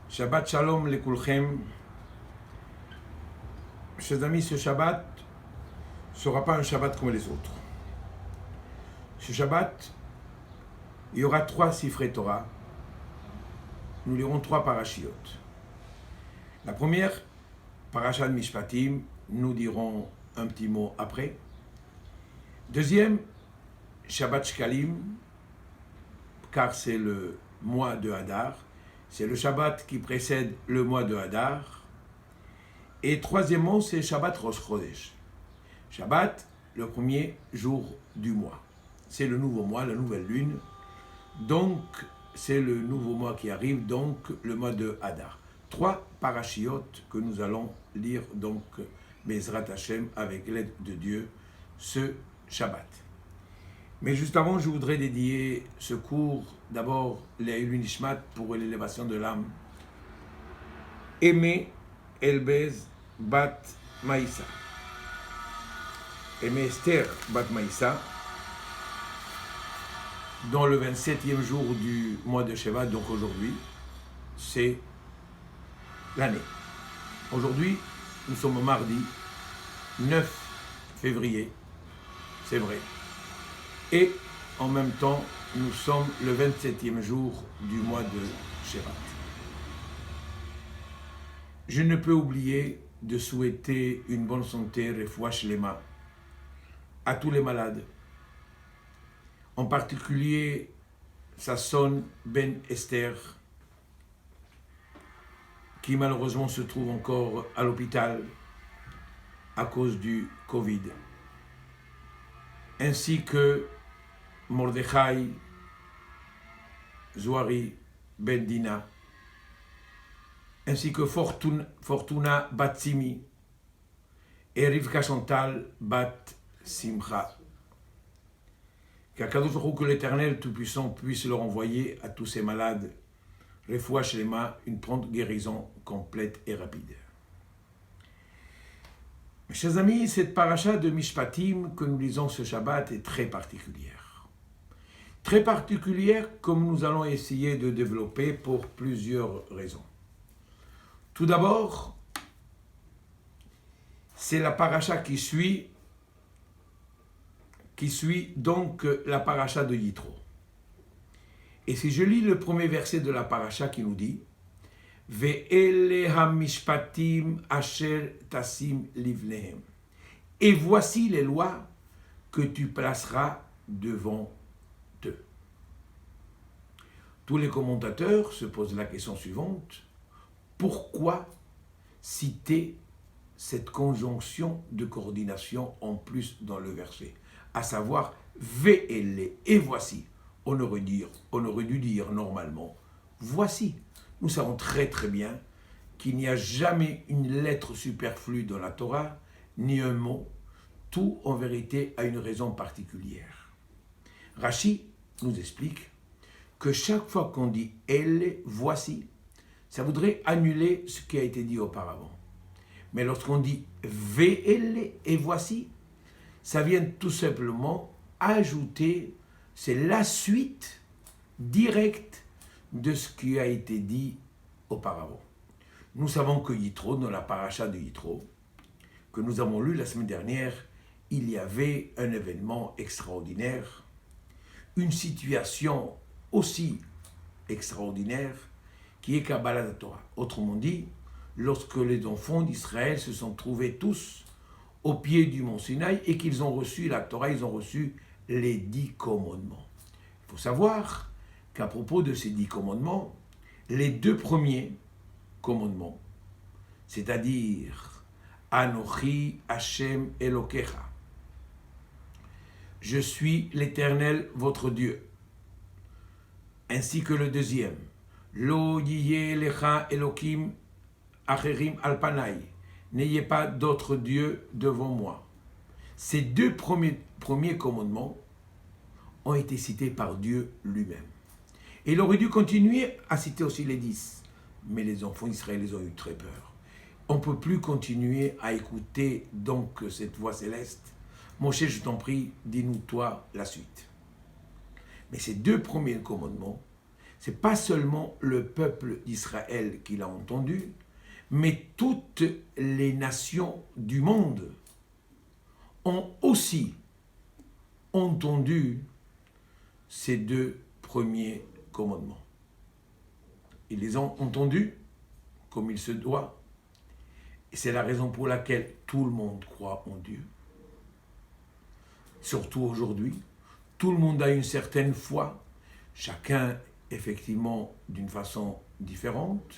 Shabbat Shalom Lekulchem. Chers amis, ce Shabbat ne sera pas un Shabbat comme les autres. Ce Shabbat, il y aura 3 Sifrei Torah. Nous lirons 3 parashiot. La première, Parashat Mishpatim, nous dirons un petit mot après. Deuxième, Shabbat Shkalim, car c'est le mois de Hadar. C'est le Shabbat qui précède le mois de Hadar. Et troisièmement, c'est Shabbat Rosh Chodesh. Shabbat, le premier jour du mois. C'est le nouveau mois, la nouvelle lune. Donc, c'est le nouveau mois qui arrive, donc le mois de Hadar. 3 parachiotes que nous allons lire, donc, Bezrat Hashem, avec l'aide de Dieu, ce Shabbat. Mais juste avant, je voudrais dédier ce cours, d'abord, l'Eilul Nishmat pour l'élévation de l'âme. Aimé Elbez Bat Maïssa. Aimé Esther Bat Maïssa, dans le 27e jour du mois de Shevat, donc aujourd'hui, c'est l'année. Aujourd'hui, nous sommes au mardi 9 février, c'est vrai. Et en même temps, nous sommes le 27e jour du mois de Shevat. Je ne peux oublier de souhaiter une bonne santé, refoua shlema, à tous les malades. En particulier, Sasson Ben Esther, qui malheureusement se trouve encore à l'hôpital à cause du Covid. Ainsi que Mordechai Zohari Ben Dina, ainsi que Fortuna Bat Simi et Rivka Chantal Bat Simcha. Qu'Akadosh Baruch Hu, que l'Éternel Tout-Puissant puisse leur envoyer à tous ces malades, refoua shlema, une prompte guérison complète et rapide. Mes chers amis, cette paracha de Mishpatim que nous lisons ce Shabbat est très particulière. Très particulière comme nous allons essayer de développer pour plusieurs raisons. Tout d'abord, c'est la paracha qui suit donc la paracha de Yitro. Et si je lis le premier verset de la paracha qui nous dit Ve'ele hamishpatim asher tasim livnehem. Et voici les lois que tu placeras devant eux. Tous les commentateurs se posent la question suivante: pourquoi citer cette conjonction de coordination en plus dans le verset, à savoir Ve'ele, et voici? On aurait dû dire normalement voici. Nous savons très très bien qu'il n'y a jamais une lettre superflue dans la Torah, ni un mot. Tout en vérité a une raison particulière. Rashi nous explique que chaque fois qu'on dit elle, voici, ça voudrait annuler ce qui a été dit auparavant. Mais lorsqu'on dit Ve'ele, et voici, ça vient tout simplement ajouter, c'est la suite directe de ce qui a été dit auparavant. Nous savons que Yitro, dans la paracha de Yitro, que nous avons lu la semaine dernière, il y avait un événement extraordinaire, une situation aussi extraordinaire qui est Kabbalat Torah. Autrement dit, lorsque les enfants d'Israël se sont trouvés tous au pied du mont Sinaï et qu'ils ont reçu la Torah, ils ont reçu les 10 commandements. Il faut savoir qu'à propos de ces 10 commandements, les 2 premiers commandements, c'est-à-dire Anochi Hashem Elokecha, je suis l'Éternel votre Dieu, ainsi que le deuxième, Lo Yiyeh Lecha Elokim Acherim Alpanai, n'ayez pas d'autres dieux devant moi. Ces 2 premiers commandements ont été cités par Dieu lui-même. Et il aurait dû continuer à citer aussi les 10. Mais les enfants d'Israël ont eu très peur. On ne peut plus continuer à écouter donc cette voix céleste. Moshe, je t'en prie, dis-nous toi la suite. Mais ces 2 premiers commandements, Ce n'est pas seulement le peuple d'Israël qui l'a entendu, mais toutes les nations du monde ont aussi entendu ces 2 premiers commandements. Ils les ont entendus comme il se doit, et c'est la raison pour laquelle tout le monde croit en Dieu. Surtout aujourd'hui, tout le monde a une certaine foi, chacun effectivement d'une façon différente.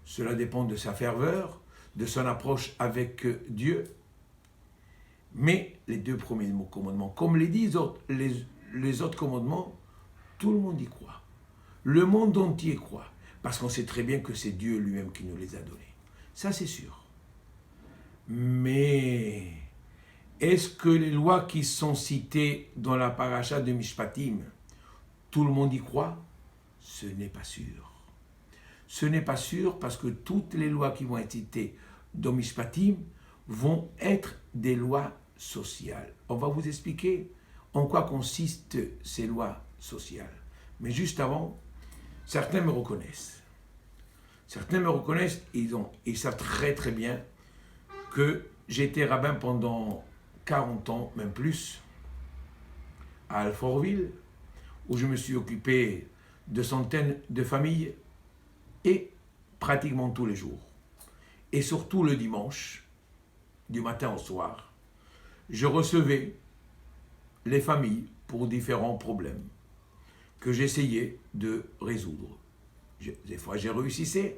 Cela dépend de sa ferveur, de son approche avec Dieu. Mais les 2 premiers commandements, comme les autres commandements, tout le monde y croit. Le monde entier croit, parce qu'on sait très bien que c'est Dieu lui-même qui nous les a donnés. Ça, c'est sûr. Mais est-ce que les lois qui sont citées dans la paracha de Mishpatim, tout le monde y croit? Ce n'est pas sûr. Ce n'est pas sûr parce que toutes les lois qui vont être citées dans Mishpatim vont être des lois sociales. On va vous expliquer en quoi consistent ces lois sociales. Mais juste avant, certains me reconnaissent. Certains me reconnaissent, ils savent très très bien que j'ai été rabbin pendant 40 ans, même plus, à Alfortville, où je me suis occupé de centaines de familles, et pratiquement tous les jours, et surtout le dimanche, du matin au soir, je recevais les familles pour différents problèmes que j'essayais de résoudre. Des fois, j'ai réussi,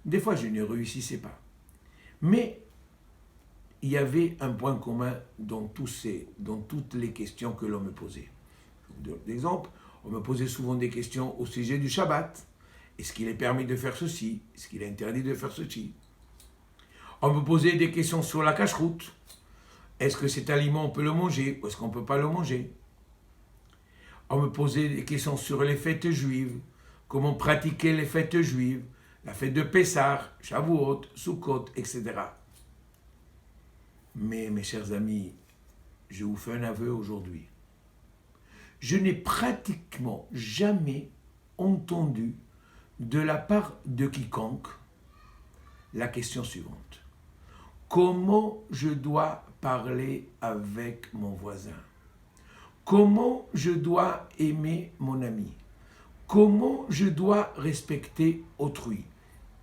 des fois, je ne réussissais pas. Mais il y avait un point commun dans toutes les questions que l'on me posait. D'exemple, on me posait souvent des questions au sujet du Shabbat. Est-ce qu'il est permis de faire ceci? Est-ce qu'il est interdit de faire ceci? On me posait des questions sur la cacheroute. Est-ce que cet aliment, on peut le manger ou est-ce qu'on ne peut pas le manger? On me posait des questions sur les fêtes juives. Comment pratiquer les fêtes juives? La fête de Pessah, Shavuot, Sukkot, etc. Mais mes chers amis, je vous fais un aveu aujourd'hui. Je n'ai pratiquement jamais entendu de la part de quiconque la question suivante. Comment je dois parler avec mon voisin? Comment je dois aimer mon ami? Comment je dois respecter autrui?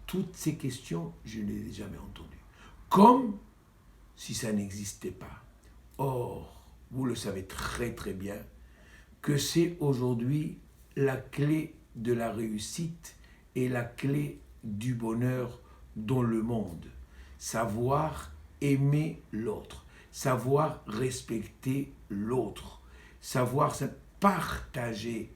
Toutes ces questions, je ne les ai jamais entendues. Comme si ça n'existait pas. Or, vous le savez très très bien, que c'est aujourd'hui la clé de la réussite et la clé du bonheur dans le monde. Savoir aimer l'autre, savoir respecter l'autre, savoir se partager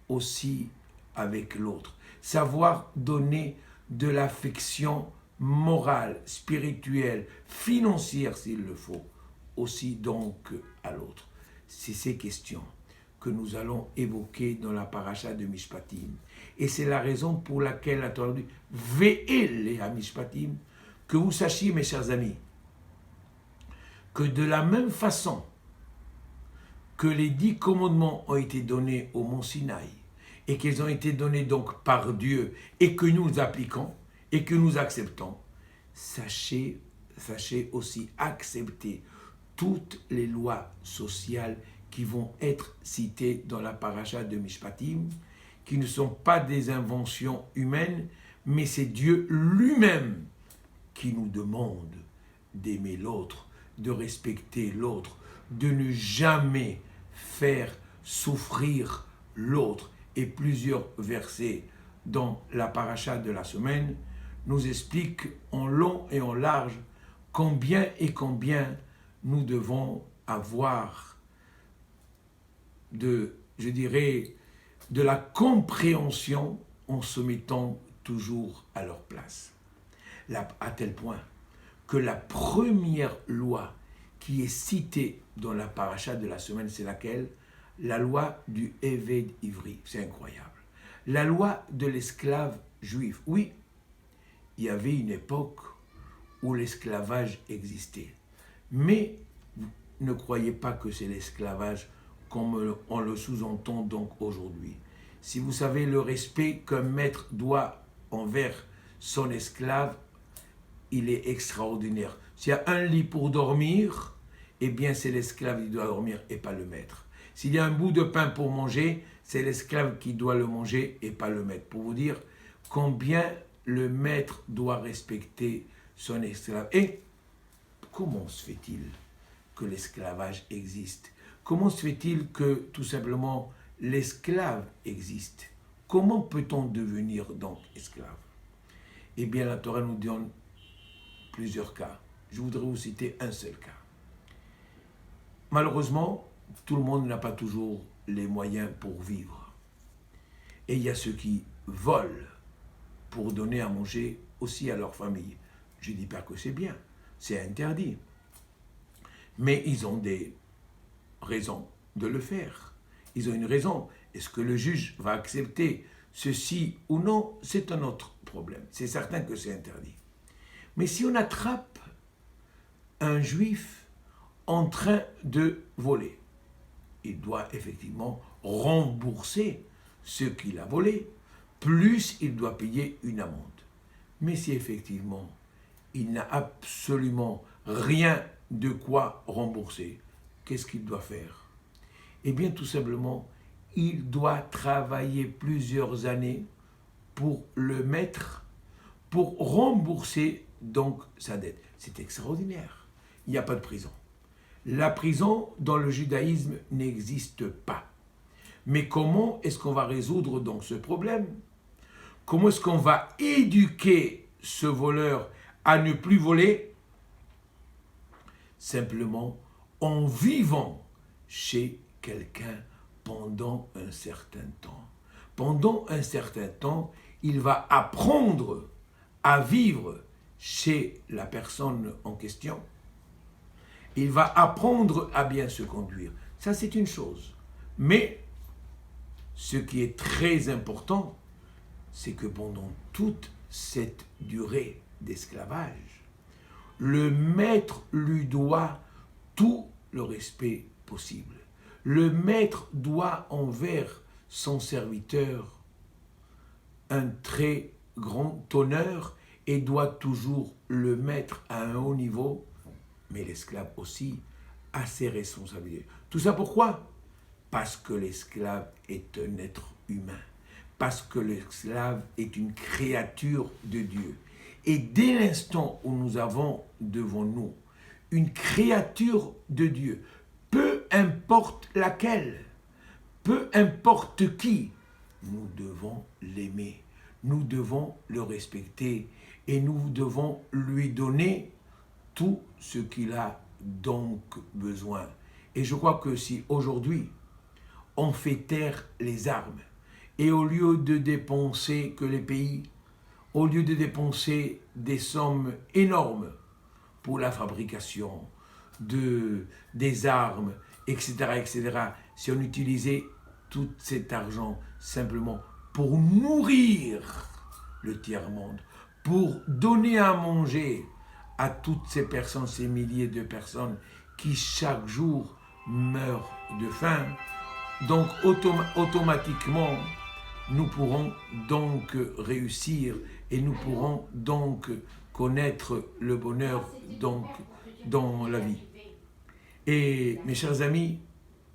aussi avec l'autre, savoir donner de l'affection morale, spirituelle, financière s'il le faut, aussi donc à l'autre. C'est ces questions que nous allons évoquer dans la paracha de Mishpatim. Et c'est la raison pour laquelle la Torah dit « Ve'ele ha Mishpatim » que vous sachiez, mes chers amis, que de la même façon que les 10 commandements ont été donnés au mont Sinaï et qu'ils ont été donnés donc par Dieu et que nous appliquons et que nous acceptons, sachez aussi accepter toutes les lois sociales qui vont être citées dans la paracha de Mishpatim, qui ne sont pas des inventions humaines, mais c'est Dieu lui-même qui nous demande d'aimer l'autre, de respecter l'autre, de ne jamais faire souffrir l'autre. Et plusieurs versets dans la paracha de la semaine nous expliquent en long et en large combien nous devons avoir de la compréhension en se mettant toujours à leur place. À tel point que la première loi qui est citée dans la paracha de la semaine, c'est laquelle? La loi du Eved Ivri. C'est incroyable. La loi de l'esclave juif. Oui, il y avait une époque où l'esclavage existait. Mais ne croyez pas que c'est l'esclavage comme on le sous-entend donc aujourd'hui. si vous savez le respect qu'un maître doit envers son esclave, il est extraordinaire. S'il y a un lit pour dormir, eh bien c'est l'esclave qui doit dormir et pas le maître. S'il y a un bout de pain pour manger, c'est l'esclave qui doit le manger et pas le maître. Pour vous dire combien le maître doit respecter son esclave. Et comment se fait-il que l'esclavage existe? Comment se fait-il que tout simplement l'esclave existe? Comment peut-on devenir donc esclave? Eh bien la Torah nous donne plusieurs cas. Je voudrais vous citer un seul cas. Malheureusement, tout le monde n'a pas toujours les moyens pour vivre. Et il y a ceux qui volent pour donner à manger aussi à leur famille. Je ne dis pas que c'est bien, c'est interdit. Mais ils ont des raisons de le faire. Ils ont une raison. Est-ce que le juge va accepter ceci ou non? C'est un autre problème. C'est certain que c'est interdit. Mais si on attrape un juif en train de voler, il doit effectivement rembourser ce qu'il a volé, plus il doit payer une amende. Mais si effectivement il n'a absolument rien de quoi rembourser, qu'est-ce qu'il doit faire? Eh bien tout simplement, il doit travailler plusieurs années pour le mettre, pour rembourser donc sa dette. C'est extraordinaire. Il n'y a pas de prison. La prison dans le judaïsme n'existe pas. Mais comment est-ce qu'on va résoudre donc ce problème? Comment est-ce qu'on va éduquer ce voleur à ne plus voler? Simplement en vivant chez quelqu'un pendant un certain temps. Pendant un certain temps, il va apprendre à vivre chez la personne en question. Il va apprendre à bien se conduire. Ça, c'est une chose. Mais ce qui est très important, c'est que pendant toute cette durée d'esclavage, le maître lui doit tout le respect possible. Le maître doit envers son serviteur un très grand honneur et doit toujours le mettre à un haut niveau, mais l'esclave aussi a ses responsabilités. Tout ça pourquoi? Parce que l'esclave est un être humain, parce que l'esclave est une créature de Dieu. Et dès l'instant où nous avons devant nous une créature de Dieu, peu importe laquelle, peu importe qui, nous devons l'aimer, nous devons le respecter et nous devons lui donner tout ce qu'il a donc besoin. Et je crois que si aujourd'hui on fait taire les armes et au lieu de dépenser que les pays, au lieu de dépenser des sommes énormes pour la fabrication des armes, etc., etc., si on utilisait tout cet argent simplement pour nourrir le tiers-monde, pour donner à manger à toutes ces personnes, ces milliers de personnes qui chaque jour meurent de faim, donc automatiquement, nous pourrons donc réussir et nous pourrons donc connaître le bonheur donc dans la vie. Et mes chers amis,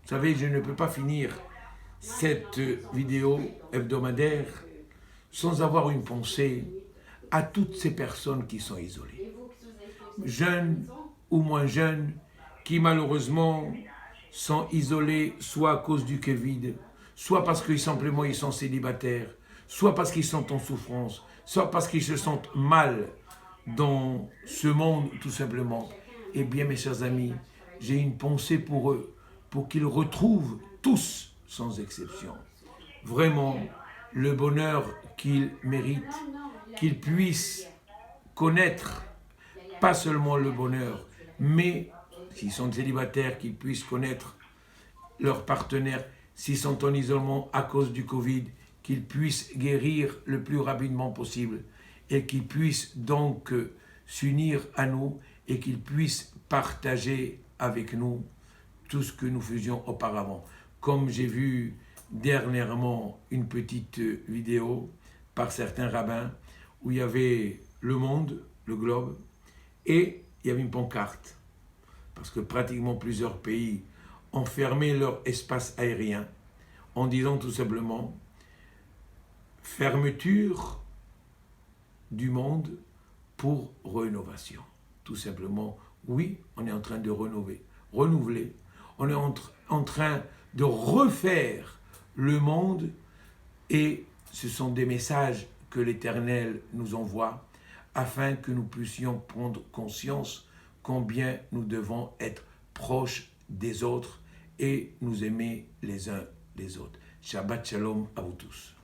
vous savez, je ne peux pas finir cette vidéo hebdomadaire sans avoir une pensée à toutes ces personnes qui sont isolées, jeunes ou moins jeunes, qui malheureusement sont isolés soit à cause du Covid, soit parce que simplement ils sont célibataires, soit parce qu'ils sont en souffrance, soit parce qu'ils se sentent mal dans ce monde tout simplement. Eh bien mes chers amis, j'ai une pensée pour eux, pour qu'ils retrouvent tous, sans exception, vraiment le bonheur qu'ils méritent, qu'ils puissent connaître pas seulement le bonheur, mais s'ils sont célibataires, qu'ils puissent connaître leur partenaire, s'ils sont en isolement à cause du Covid, qu'ils puissent guérir le plus rapidement possible et qu'ils puissent donc s'unir à nous et qu'ils puissent partager avec nous tout ce que nous faisions auparavant. Comme j'ai vu dernièrement une petite vidéo par certains rabbins où il y avait le monde, le globe, et il y avait une pancarte. Parce que pratiquement plusieurs pays ont fermé leur espace aérien en disant tout simplement fermeture du monde pour rénovation. Tout simplement, oui, on est en train de renouveler. On est en train de refaire le monde et ce sont des messages que l'Éternel nous envoie afin que nous puissions prendre conscience combien nous devons être proches des autres et nous aimer les uns les autres. Shabbat Shalom à vous tous.